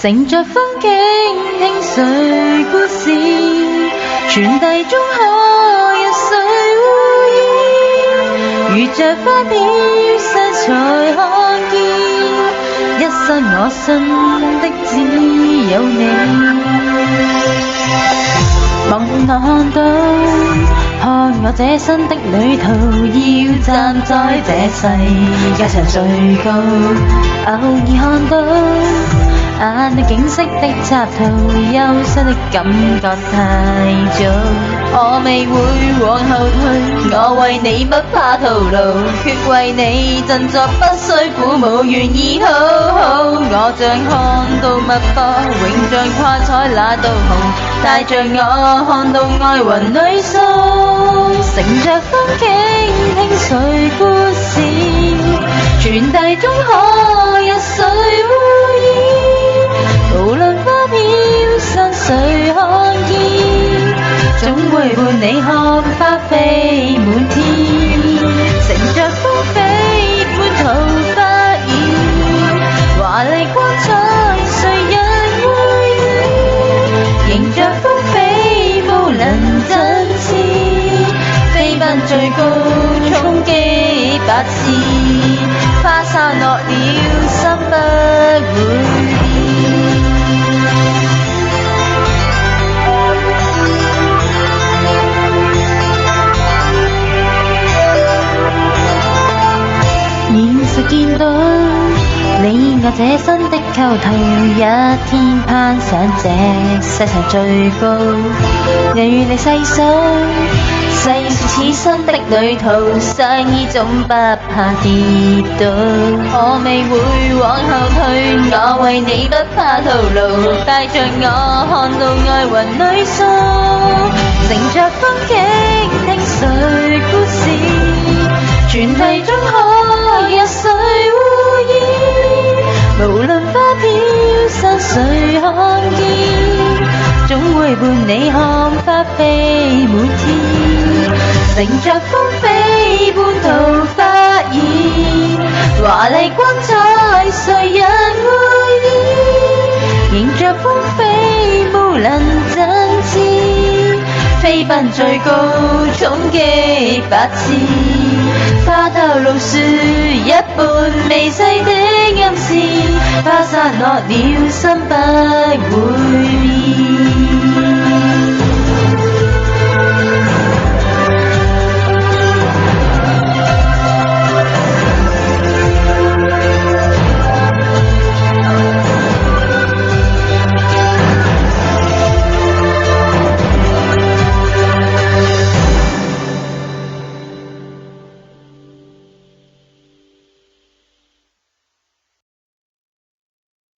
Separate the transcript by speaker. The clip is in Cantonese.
Speaker 1: 乘着風景聽誰故事，傳遞中可一水烏煙，如着花飄散才看見，一生我信的只有你。望看到，看我這生的旅途，要站在這世界上最高。偶爾看到眼裏景色的插圖，憂傷的感覺太早。我未會往後退，我為你不怕徒勞，決為你振作，不需苦無願意好好。我像看到脈搏，永像跨彩那道紅，帶着我看到愛雲裏掃，乘着風景聽誰故事，傳遞中可一水烏煙，無論花飄散誰看見，總會伴你看花飛滿天，乘着風飛半途發現，華麗光彩誰人會遇，迎着風飛無能振翅，飛奔最高衝擊百次，花散落了心不會變。現實見到你我這生的構圖，一天攀上這世上最高，與你細數細說此生的旅途，相依總不怕跌倒。我未會往後退，我為你不怕徒勞，帶着我看到愛雲裏掃，乘着風景聽誰故事，傳遞中可一水烏煙，無論花飄散誰看見，總會伴你看花飛滿天，乘着風飛半途發現，華麗光彩誰人會遇，迎着風飛無能振翅，飛奔最高衝擊百次，花透露出一半微細的暗示，花散落了心不會變。